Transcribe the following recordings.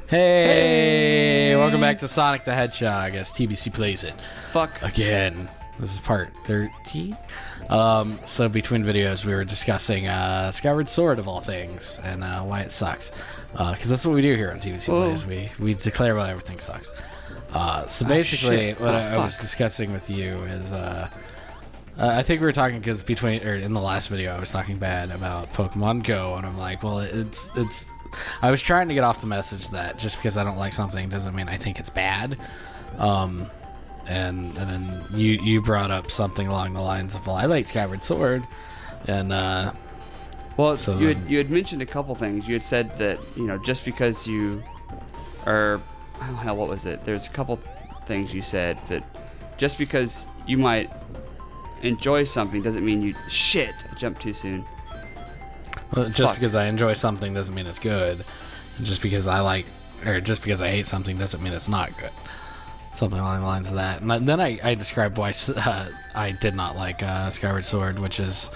Hey, welcome back to Sonic the Hedgehog as TBC plays it. Fuck. Again. This is part 13. So between videos we were discussing Skyward Sword of all things and why it sucks. Because that's what we do here on TBC Plays. We declare why everything sucks. So basically what I was discussing with you is I think we were talking because in the last video I was talking bad about Pokemon Go, and I'm like, well, it's I was trying to get off the message that just because I don't like something doesn't mean I think it's bad. And then you brought up something along the lines of, well, I like Skyward Sword, and well, so you had mentioned a couple things. You had said that, you know, just because you are, what was it? There's a couple things you said that just because you might enjoy something doesn't mean you I jumped too soon. Well, just because I enjoy something doesn't mean it's good. Just because I hate something doesn't mean it's not good. Something along the lines of that. And then I described why I did not like Skyward Sword, which is,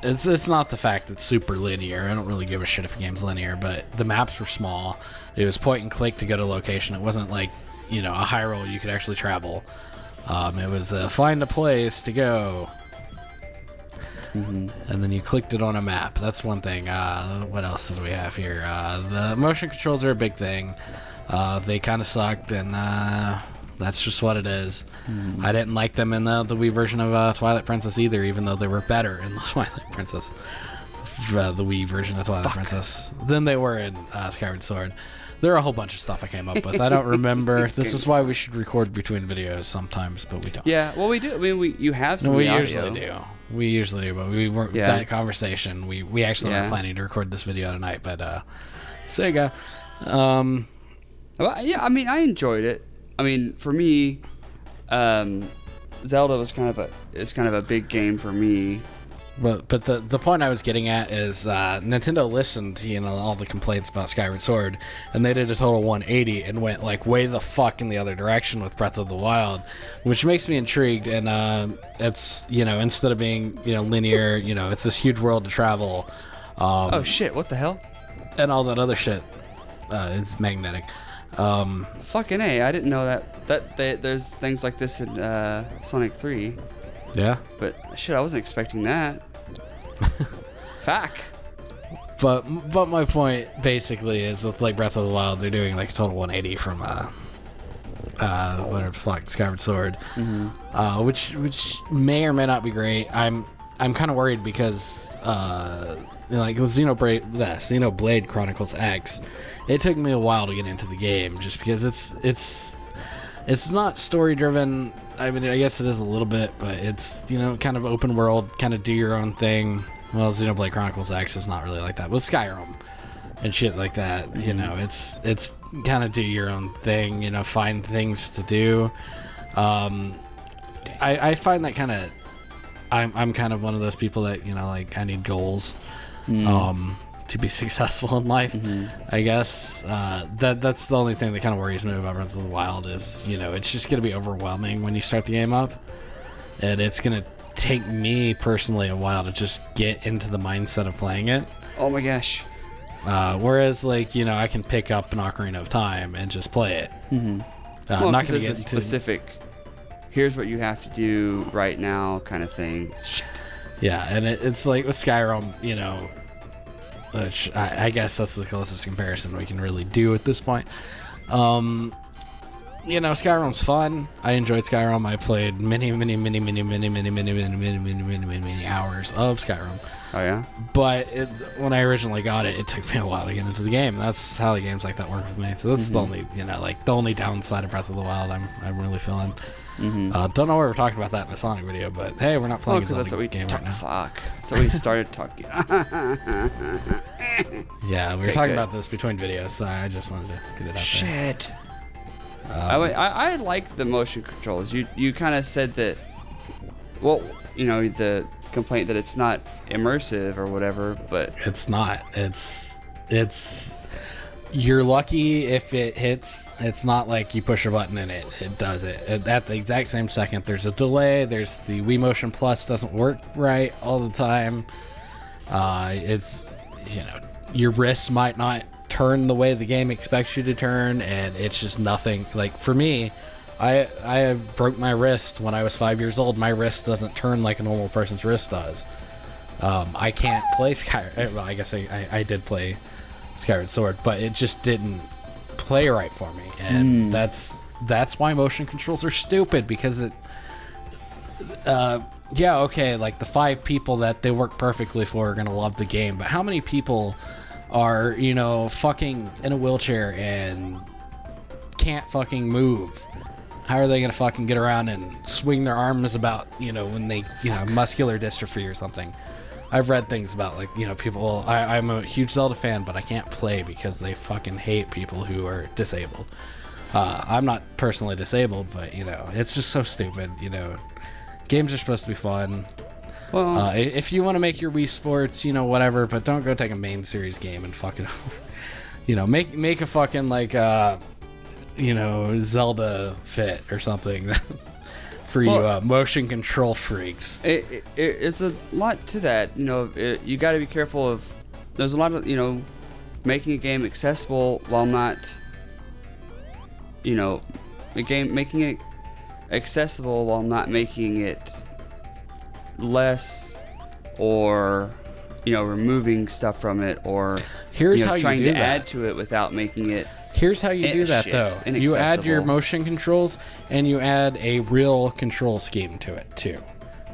it's not the fact it's super linear. I don't really give a shit if a game's linear, but the maps were small. It was point and click to go to a location. It wasn't like, you know, a Hyrule you could actually travel. It was find a place to go. And then you clicked it on a map. That's one thing. What else did we have here? The motion controls are a big thing. They kind of sucked, and that's just what it is. I didn't like them in the Wii version of Twilight Princess either, even though they were better in the Twilight Princess, the Wii version of Twilight Princess, than they were in Skyward Sword. There are a whole bunch of stuff I came up with. I don't remember. This is why we should record between videos sometimes, but we don't. Yeah, well, we do. I mean, you have some. No, we audio. usually do. We usually do, but we weren't that conversation. We actually weren't planning to record this video tonight, but Sega. Well, yeah, I mean, I enjoyed it. I mean, for me, Zelda was kind of a big game for me. But the point I was getting at is Nintendo listened to, you know, all the complaints about Skyward Sword, and they did a total 180 and went like way the fuck in the other direction with Breath of the Wild, which makes me intrigued. And it's, you know, instead of being, you know, linear, you know, it's this huge world to travel. Oh shit! What the hell? And all that other shit is magnetic. Fucking A! I didn't know that there's things like this in Sonic 3. Yeah. But shit, I wasn't expecting that. Fuck. But my point basically is with like Breath of the Wild, they're doing like a total 180 from whatever the fuck, Skyward Sword, which may or may not be great. I'm kind of worried because you know, like with Xenoblade Chronicles X, it took me a while to get into the game just because it's not story driven. I mean, I guess it is a little bit, but it's, you know, kind of open world, kind of do your own thing. Well, Xenoblade Chronicles X is not really like that. With Skyrim and shit like that, you know, it's kind of do your own thing, you know, find things to do. I find that kind of, I'm kind of one of those people that, you know, like, I need goals to be successful in life. I guess that's the only thing that kind of worries me about Breath of the Wild is, you know, it's just going to be overwhelming when you start the game up, and it's going to take me personally a while to just get into the mindset of playing it. Oh my gosh. Whereas, like, you know, I can pick up an Ocarina of Time and just play it. Well, I'm not going to get into specific, here's what you have to do right now kind of thing. Shit. Yeah, and it's like with Skyrim, you know, which I guess that's the closest comparison we can really do at this point. You know, Skyrim's fun. I enjoyed Skyrim. I played many hours of Skyrim. Oh yeah. But when I originally got it, it took me a while to get into the game. That's how the games like that work with me. So that's the only, you know, like the only downside of Breath of the Wild I'm really feeling. Don't know why we're talking about that in the Sonic video, but hey, we're not playing a Zelda game right now. Fuck. That's what we started talking. Yeah, we were talking about this between videos, so I just wanted to get it out there. Shit. I like the motion controls. You kind of said that, well, you know, the complaint that it's not immersive or whatever, but it's not. It's you're lucky if it hits. It's not like you push a button and it does it at the exact same second. There's a delay. There's the Wii Motion Plus doesn't work right all the time. It's, you know, your wrists might not turn the way the game expects you to turn, and it's just nothing. Like, for me, I broke my wrist when I was 5 years old. My wrist doesn't turn like a normal person's wrist does. I can't play Skyward. Well, I guess I did play Skyward Sword, but it just didn't play right for me, and that's why motion controls are stupid, because it. Yeah, okay, like the 5 people that they work perfectly for are gonna love the game, but how many people are, you know, fucking in a wheelchair and can't fucking move? How are they gonna fucking get around and swing their arms about, you know, when they, you know, muscular dystrophy or something? I've read things about, like, you know, people. I'm a huge Zelda fan, but I can't play because they fucking hate people who are disabled. I'm not personally disabled, but, you know, it's just so stupid, you know. Games are supposed to be fun. Well, if you want to make your Wii Sports, you know, whatever, but don't go take a main series game and fucking, you know, make a fucking, like, you know, Zelda fit or something for you motion control freaks. It's a lot to that. You know, you got to be careful of. There's a lot of, you know, making a game accessible while not, you know, making it accessible while not making it less, or, you know, removing stuff from it, or here's you know, how you trying do to that. add to it without making it. Here's how you do that, though. You add your motion controls, and you add a real control scheme to it too.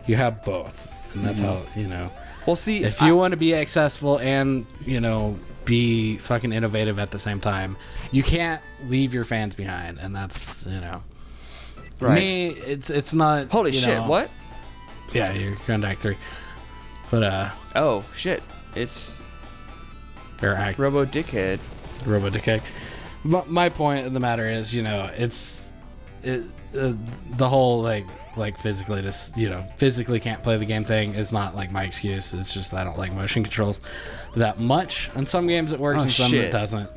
You have both, and that's how, you know. Well, see, if you want to be accessible and, you know, be fucking innovative at the same time, you can't leave your fans behind, and that's, you know. Right. Me, it's not. Holy shit! Know, what? Yeah, you're going to Act 3, but oh shit! It's Robo Dickhead. But my point of the matter is, you know, the whole like physically just, you know, physically can't play the game thing is not like my excuse. It's just I don't like motion controls that much. In some games it works, and some it doesn't.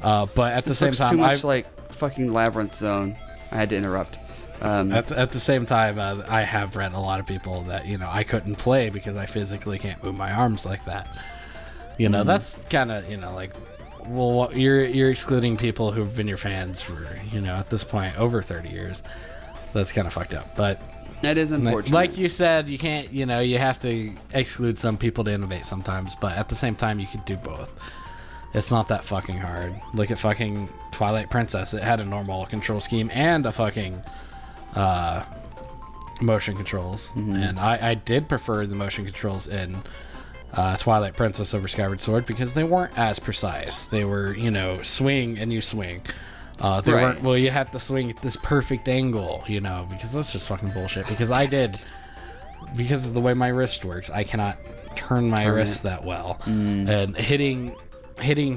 But at the same time, too much like fucking Labyrinth Zone. I had to interrupt. At the same time, I have read a lot of people that, you know, I couldn't play because I physically can't move my arms like that. You know, that's kind of, you know, like, well, you're excluding people who've been your fans for, you know, at this point over 30 years. That's kind of fucked up. But that is unfortunate. Like you said, you can't, you know, you have to exclude some people to innovate sometimes, but at the same time, you could do both. It's not that fucking hard. Look at fucking Twilight Princess. It had a normal control scheme and a fucking motion controls. And I did prefer the motion controls in Twilight Princess over Skyward Sword because they weren't as precise. They were, you know, swing and you swing. They weren't, well, you had to swing at this perfect angle, you know, because that's just fucking bullshit. Because because of the way my wrist works, I cannot turn my wrist that well. And hitting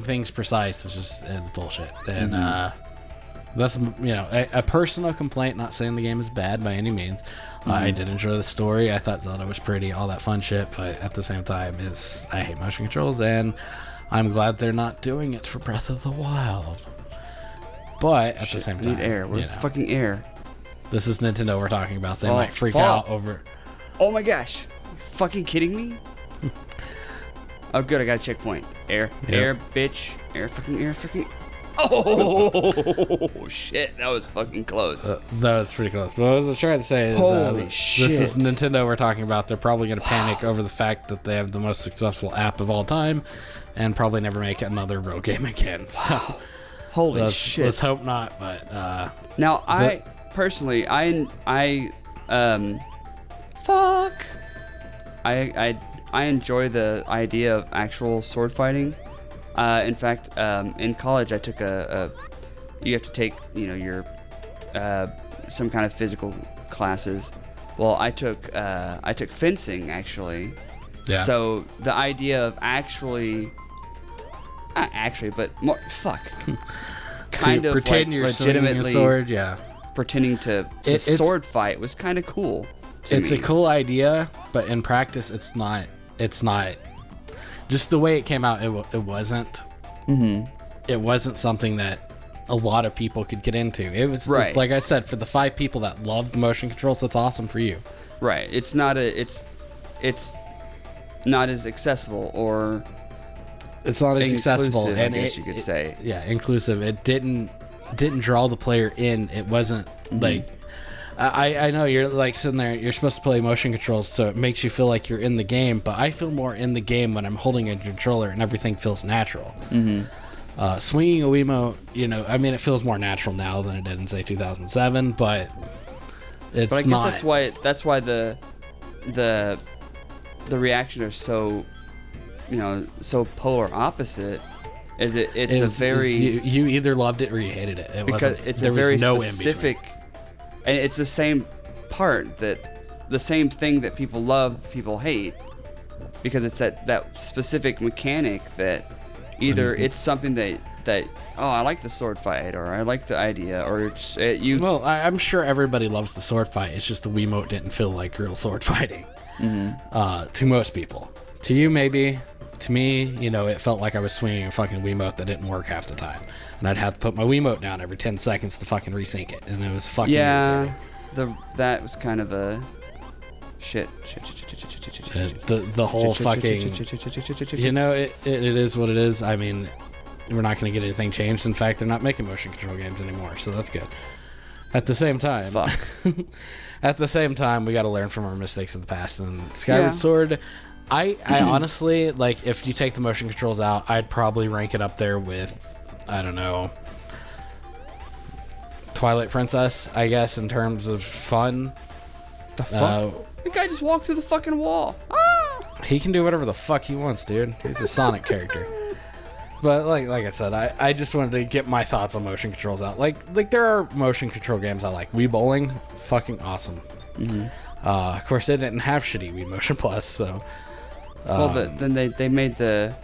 things precise is bullshit. And that's, you know, a personal complaint, not saying the game is bad by any means. I did enjoy the story. I thought Zelda was pretty, all that fun shit, but at the same time, I hate motion controls, and I'm glad they're not doing it for Breath of the Wild. But at the same time, I need air. Where's the fucking air? This is Nintendo we're talking about. They might freak out over. Oh my gosh! Fucking kidding me? Oh, good. I got a checkpoint. Air, bitch. Air, fucking. Oh shit! That was fucking close. That was pretty close. But what I was trying to say is, holy shit! This is Nintendo we're talking about. They're probably going to panic over the fact that they have the most successful app of all time, and probably never make another real game again. So, holy shit! Let's hope not. But now, I personally, fuck. I enjoy the idea of actual sword fighting. In fact, in college, I took you have to take, you know, your some kind of physical classes. Well, I took fencing actually. Yeah. So the idea of not actually, but more kind of pretend like you're legitimately swinging a sword, yeah. Pretending to sword fight was kind of cool. It's a cool idea, but in practice, it's not. It's not. Just the way it came out, it wasn't. It wasn't something that a lot of people could get into. It was it's, like I said, for the 5 people that loved motion controls, that's awesome for you. Right. It's not as accessible, or It's not as accessible, Inclusive, and I guess you could say. Yeah, inclusive. It didn't draw the player in. It wasn't like. I know you're like sitting there. You're supposed to play motion controls, so it makes you feel like you're in the game. But I feel more in the game when I'm holding a controller and everything feels natural. Swinging a Wiimote, I mean, it feels more natural now than it did in say 2007, but it's But I guess not. that's why the reaction are so, so polar opposite. It's a very you either loved it or you hated it. It because wasn't. it's There a very was no specific, and it's the same part the same thing that people love, people hate, because it's that specific mechanic that either it's something that oh, I like the sword fight, or I like the idea, or you. Well, I'm sure everybody loves the sword fight. It's just the Wiimote didn't feel like real sword fighting to most people. To you, maybe. To me, it felt like I was swinging a fucking Wiimote that didn't work half the time, and I'd have to put my Wiimote down every 10 seconds to fucking resync it, and it was fucking irritating. That was kind of a shit. The whole fucking. It is what it is. I mean, we're not going to get anything changed. In fact, they're not making motion control games anymore, so that's good. At the same time, at the same time, we got to learn from our mistakes of the past. And Skyward Sword, I honestly, like, if you take the motion controls out, I'd probably rank it up there with, I don't know, Twilight Princess, I guess, in terms of fun. The fuck? The guy just walked through the fucking wall. Ah! He can do whatever the fuck he wants, dude. He's a Sonic character. But like I said, I just wanted to get my thoughts on motion controls out. Like there are motion control games I like. Wii Bowling, fucking awesome. Of course, they didn't have shitty Wii Motion Plus, so. Well, then they made the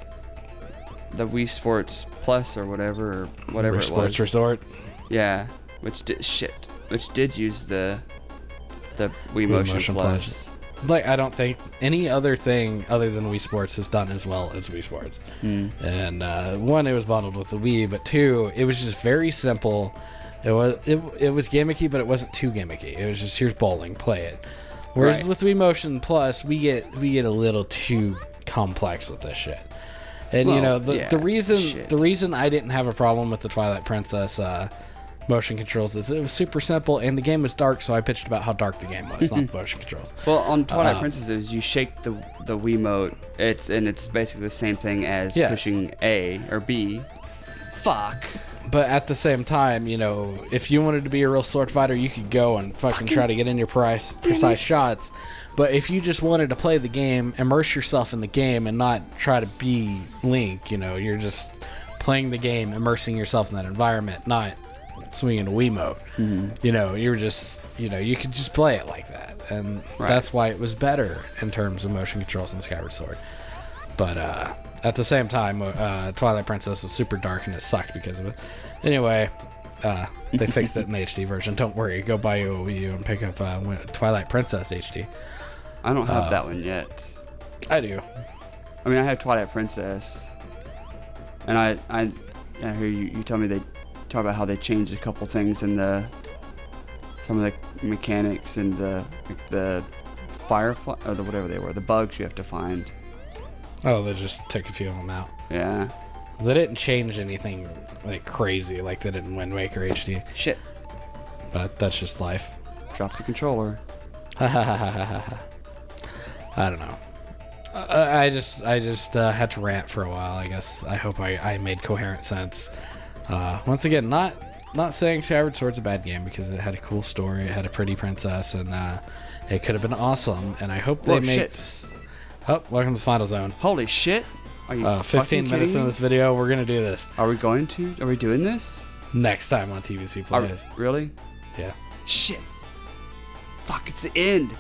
Wii Sports Plus or whatever it was. Sports Resort. Yeah, which did use the Wii Motion Plus. Like, I don't think any other thing other than Wii Sports has done as well as Wii Sports. And one, it was bundled with the Wii, but two, it was just very simple. It was gimmicky, but it wasn't too gimmicky. It was just, here's bowling, play it. Whereas with Wii Motion Plus, we get a little too complex with this shit. And the reason I didn't have a problem with the Twilight Princess motion controls is it was super simple, and the game was dark, so I pitched about how dark the game was, not the motion controls. Well, on Twilight Princess, it was you shake the Wiimote, it's basically the same thing as pushing A or B. Fuck. But at the same time, if you wanted to be a real sword fighter, you could go and fucking try to get in your precise shots. But if you just wanted to play the game, immerse yourself in the game, and not try to be Link, you're just playing the game, immersing yourself in that environment, not swinging a Wiimote. You're just, you could just play it like that. And that's why it was better in terms of motion controls in Skyward Sword. But at the same time, Twilight Princess was super dark and it sucked because of it. Anyway, they fixed it in the HD version. Don't worry, go buy you a Wii U and pick up Twilight Princess HD. I don't have that one yet. I do. I mean, I have Twilight Princess, and I hear you tell me they talk about how they changed a couple things in some of the mechanics and the firefly or whatever they were, the bugs you have to find. Oh, they just took a few of them out. Yeah. They didn't change anything like crazy like they did in Wind Waker HD. Shit. But that's just life. Drop the controller. I don't know. I just had to rant for a while. I guess I hope I made coherent sense. Once again, not saying Skyward Sword's a bad game, because it had a cool story, it had a pretty princess, and it could have been awesome. And I hope they make. Oh, welcome to Final Zone. Holy shit! Are you 15 minutes into this video, we're gonna do this. Are we doing this next time on TBC Plays? Really? Yeah. Shit. Fuck! It's the end.